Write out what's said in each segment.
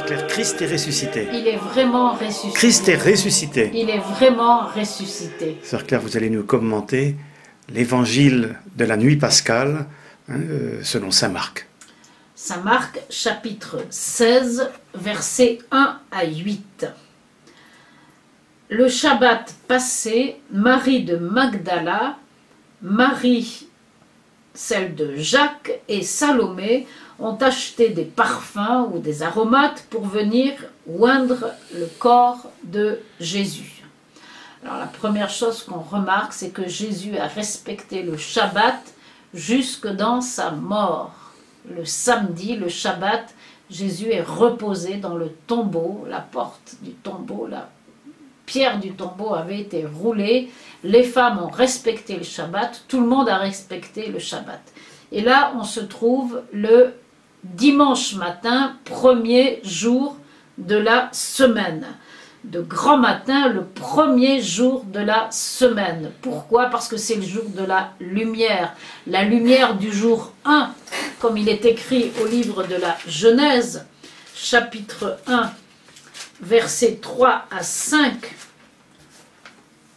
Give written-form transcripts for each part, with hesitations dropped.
Claire, Christ est ressuscité. Il est vraiment ressuscité. Christ est ressuscité. Il est vraiment ressuscité. Sœur Claire, vous allez nous commenter l'évangile de la nuit pascale selon saint Marc. Saint Marc, chapitre 16, versets 1 à 8. Le Shabbat passé, Marie de Magdala, Marie, celle de Jacques et Salomé ont acheté des parfums ou des aromates pour venir oindre le corps de Jésus. Alors la première chose qu'on remarque, c'est que Jésus a respecté le Shabbat jusque dans sa mort. Le samedi, le Shabbat, Jésus est reposé dans le tombeau, la porte du tombeau, la pierre du tombeau avait été roulée, les femmes ont respecté le Shabbat, tout le monde a respecté le Shabbat. Et là, on se trouve le dimanche matin, premier jour de la semaine. De grand matin, le premier jour de la semaine. Pourquoi? Parce que c'est le jour de la lumière du jour 1, comme il est écrit au livre de la Genèse, chapitre 1, versets 3 à 5.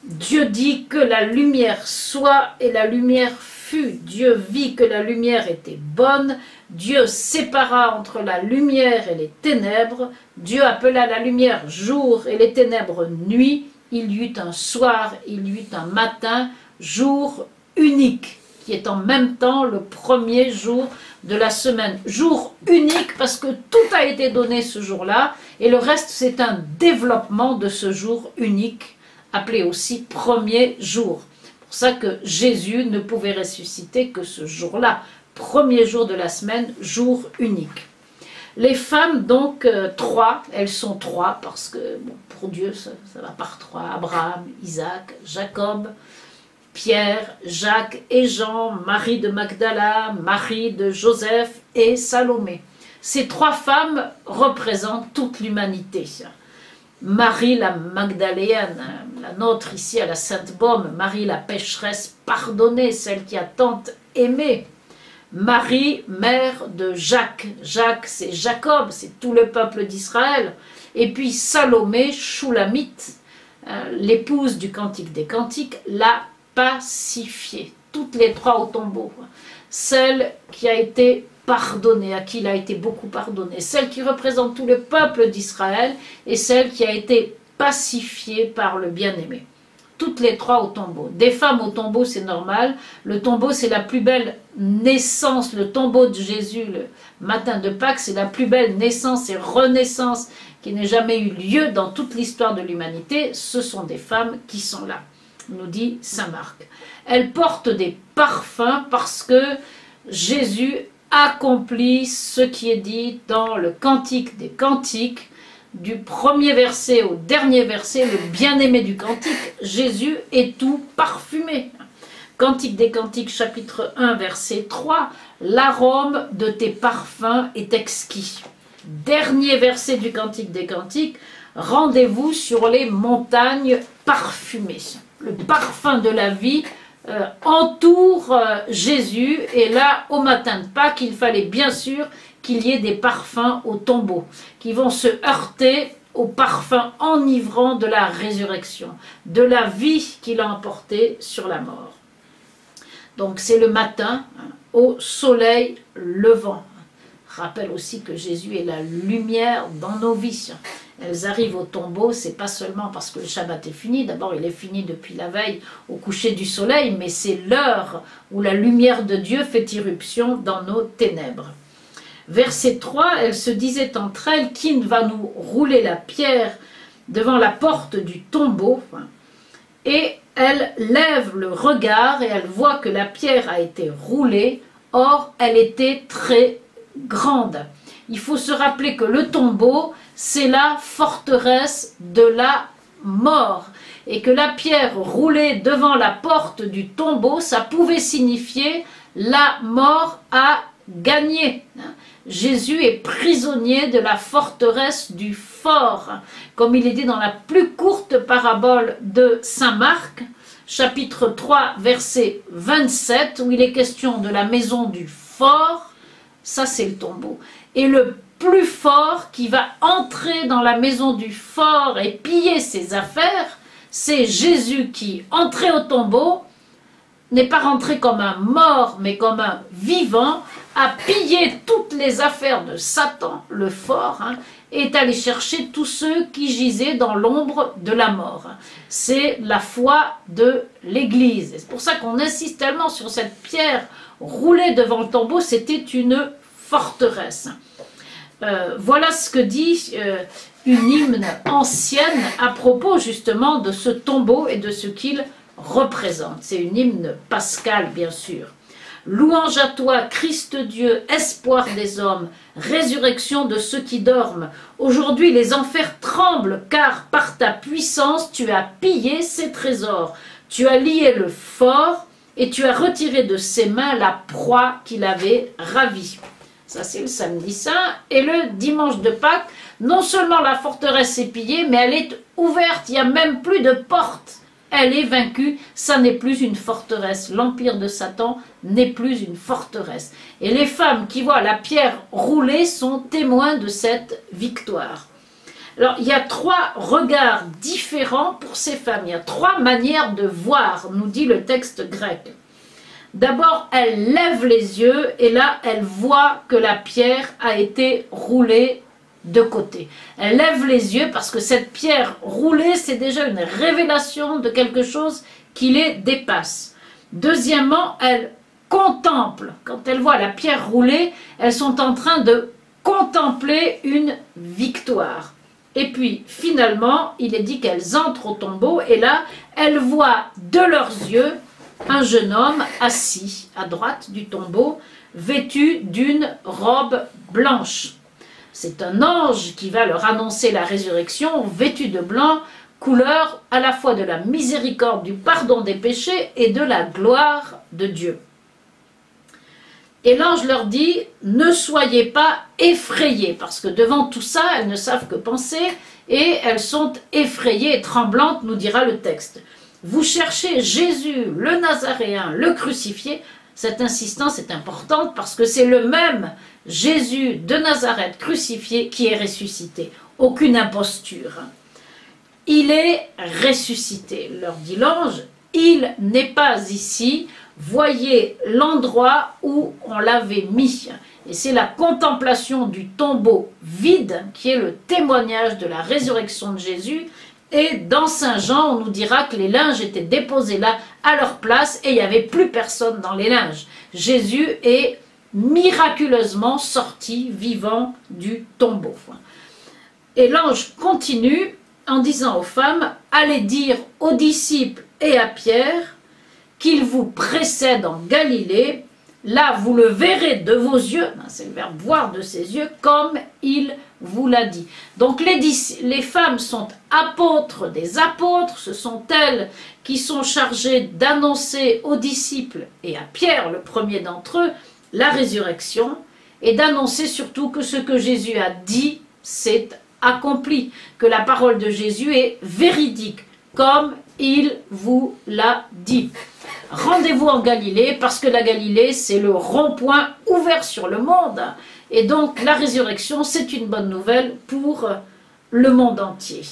Dieu dit que la lumière soit et la lumière fut. Dieu vit que la lumière était bonne. Dieu sépara entre la lumière et les ténèbres. Dieu appela la lumière jour et les ténèbres nuit. Il y eut un soir, il y eut un matin, jour unique, qui est en même temps le premier jour de la semaine. Jour unique parce que tout a été donné ce jour-là et le reste c'est un développement de ce jour unique, appelé aussi premier jour. C'est pour ça que Jésus ne pouvait ressusciter que ce jour-là, premier jour de la semaine, jour unique. Les femmes, donc, trois, elles sont trois, parce que bon, pour Dieu, ça va par trois, Abraham, Isaac, Jacob, Pierre, Jacques et Jean, Marie de Magdala, Marie de Joseph et Salomé. Ces trois femmes représentent toute l'humanité. Marie la Magdaléenne, la nôtre ici à la Sainte-Baume, Marie la pécheresse pardonnée, celle qui a tant aimé. Marie, mère de Jacques. Jacques, c'est Jacob, c'est tout le peuple d'Israël. Et puis Salomé, Shulamite, l'épouse du Cantique des Cantiques, la pacifiée. Toutes les trois au tombeau. Celle qui a été pardonnée, à qui il a été beaucoup pardonné. Celle qui représente tout le peuple d'Israël et celle qui a été pacifiée par le bien-aimé. Toutes les trois au tombeau. Des femmes au tombeau, c'est normal. Le tombeau, c'est la plus belle naissance. Le tombeau de Jésus, le matin de Pâques, c'est la plus belle naissance et renaissance qui n'ait jamais eu lieu dans toute l'histoire de l'humanité. Ce sont des femmes qui sont là, nous dit saint Marc. Elles portent des parfums parce que Jésus accomplit ce qui est dit dans le Cantique des Cantiques, du premier verset au dernier verset, le bien-aimé du cantique, Jésus est tout parfumé. Cantique des Cantiques, chapitre 1, verset 3, l'arôme de tes parfums est exquis. Dernier verset du Cantique des Cantiques, rendez-vous sur les montagnes parfumées. Le parfum de la vie entoure Jésus, et là, au matin de Pâques, il fallait bien sûr qu'il y ait des parfums au tombeau, qui vont se heurter au parfum enivrant de la résurrection, de la vie qu'il a emportée sur la mort. Donc c'est le matin, au soleil levant. Rappelle aussi que Jésus est la lumière dans nos vies. Elles arrivent au tombeau, c'est pas seulement parce que le Shabbat est fini, d'abord il est fini depuis la veille au coucher du soleil, mais c'est l'heure où la lumière de Dieu fait irruption dans nos ténèbres. Verset 3, elles se disaient entre elles, qui va nous rouler la pierre devant la porte du tombeau? Et elles lèvent le regard et elles voient que la pierre a été roulée, or elle était très grande. Il faut se rappeler que le tombeau, c'est la forteresse de la mort. Et que la pierre roulée devant la porte du tombeau, ça pouvait signifier la mort a gagné. Jésus est prisonnier de la forteresse du fort, comme il est dit dans la plus courte parabole de saint Marc, chapitre 3, verset 27, où il est question de la maison du fort. Ça, c'est le tombeau. Et le plus fort qui va entrer dans la maison du fort et piller ses affaires, c'est Jésus qui, entré au tombeau, n'est pas rentré comme un mort, mais comme un vivant, a pillé toutes les affaires de Satan, le fort, et est allé chercher tous ceux qui gisaient dans l'ombre de la mort. C'est la foi de l'Église. C'est pour ça qu'on insiste tellement sur cette pierre roulée devant le tombeau, c'était une forteresse. Voilà ce que dit une hymne ancienne à propos justement de ce tombeau et de ce qu'il représente. C'est une hymne pascale, bien sûr. Louange à toi, Christ Dieu, espoir des hommes, résurrection de ceux qui dorment. Aujourd'hui les enfers tremblent, car par ta puissance tu as pillé ses trésors. Tu as lié le fort et tu as retiré de ses mains la proie qu'il avait ravie. Ça c'est le samedi saint. Et le dimanche de Pâques, non seulement la forteresse est pillée, mais elle est ouverte, il n'y a même plus de porte. Elle est vaincue, ça n'est plus une forteresse. L'empire de Satan n'est plus une forteresse. Et les femmes qui voient la pierre rouler sont témoins de cette victoire. Alors, il y a 3 regards différents pour ces femmes. Il y a 3 manières de voir, nous dit le texte grec. D'abord, elles lèvent les yeux et là, elles voient que la pierre a été roulée de côté. Elle lève les yeux parce que cette pierre roulée, c'est déjà une révélation de quelque chose qui les dépasse. Deuxièmement, elles contemplent. Quand elles voient la pierre rouler, elles sont en train de contempler une victoire. Et puis, finalement, il est dit qu'elles entrent au tombeau et là, elles voient de leurs yeux un jeune homme assis à droite du tombeau, vêtu d'une robe blanche. C'est un ange qui va leur annoncer la résurrection, vêtu de blanc, couleur à la fois de la miséricorde, du pardon des péchés et de la gloire de Dieu. Et l'ange leur dit, ne soyez pas effrayés, parce que devant tout ça, elles ne savent que penser, et elles sont effrayées et tremblantes, nous dira le texte. Vous cherchez Jésus, le Nazaréen, le crucifié. Cette insistance est importante parce que c'est le même Jésus de Nazareth crucifié qui est ressuscité. Aucune imposture. Il est ressuscité, leur dit l'ange. Il n'est pas ici. Voyez l'endroit où on l'avait mis. Et c'est la contemplation du tombeau vide qui est le témoignage de la résurrection de Jésus. Et dans Saint Jean, on nous dira que les linges étaient déposés là à leur place et il n'y avait plus personne dans les linges. Jésus est miraculeusement sorti vivant du tombeau. Et l'ange continue en disant aux femmes, allez dire aux disciples et à Pierre qu'il vous précède en Galilée, là vous le verrez de vos yeux, c'est le verbe voir de ses yeux, comme il vous l'a dit. Donc les femmes sont apôtres des apôtres, ce sont elles qui sont chargées d'annoncer aux disciples et à Pierre, le premier d'entre eux, la résurrection et d'annoncer surtout que ce que Jésus a dit, c'est accompli, que la parole de Jésus est véridique, comme il vous l'a dit. Rendez-vous en Galilée, parce que la Galilée, c'est le rond-point ouvert sur le monde. Et donc, la résurrection, c'est une bonne nouvelle pour le monde entier.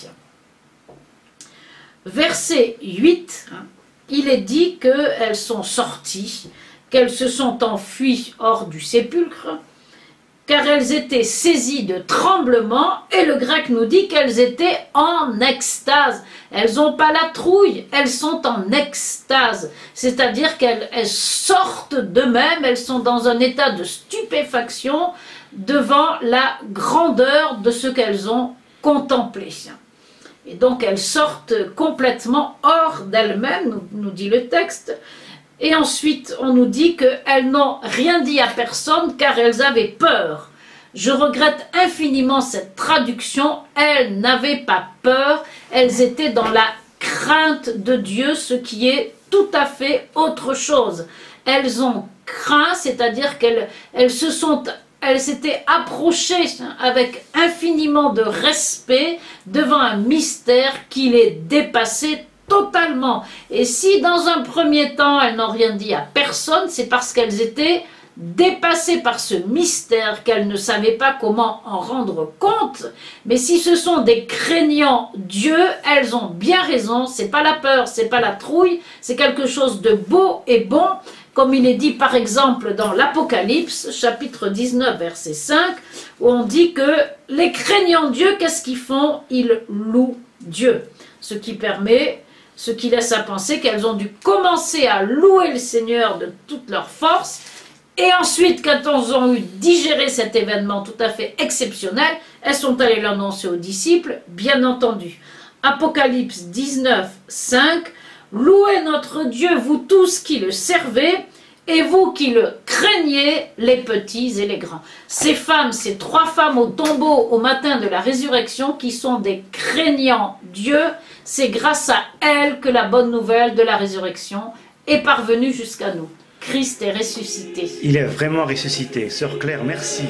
Verset 8, il est dit qu'elles sont sorties, qu'elles se sont enfuies hors du sépulcre, car elles étaient saisies de tremblement, et le grec nous dit qu'elles étaient en extase. Elles n'ont pas la trouille, elles sont en extase, c'est-à-dire qu'elles sortent d'eux-mêmes, elles sont dans un état de stupéfaction devant la grandeur de ce qu'elles ont contemplé. Et donc elles sortent complètement hors d'elles-mêmes, nous dit le texte. Et ensuite, on nous dit qu'elles n'ont rien dit à personne car elles avaient peur. Je regrette infiniment cette traduction. Elles n'avaient pas peur, elles étaient dans la crainte de Dieu, ce qui est tout à fait autre chose. Elles ont craint, c'est-à-dire qu'elles s'étaient approchées avec infiniment de respect devant un mystère qui les dépassait totalement. Et si dans un premier temps elles n'ont rien dit à personne, c'est parce qu'elles étaient dépassées par ce mystère qu'elles ne savaient pas comment en rendre compte. Mais si ce sont des craignants Dieu, elles ont bien raison, c'est pas la peur, c'est pas la trouille, c'est quelque chose de beau et bon, comme il est dit par exemple dans l'Apocalypse, chapitre 19, verset 5, où on dit que les craignants Dieu, qu'est-ce qu'ils font? Ils louent Dieu, ce qui laisse à penser qu'elles ont dû commencer à louer le Seigneur de toute leur force, et ensuite, quand elles ont eu digéré cet événement tout à fait exceptionnel, elles sont allées l'annoncer aux disciples, bien entendu. Apocalypse 19, 5, « Louez notre Dieu, vous tous qui le servez, et vous qui le craignez, les petits et les grands. » Ces femmes, ces 3 femmes au tombeau au matin de la résurrection, qui sont des craignants Dieu, c'est grâce à elles que la bonne nouvelle de la résurrection est parvenue jusqu'à nous. Christ est ressuscité. Il est vraiment ressuscité. Sœur Claire, merci.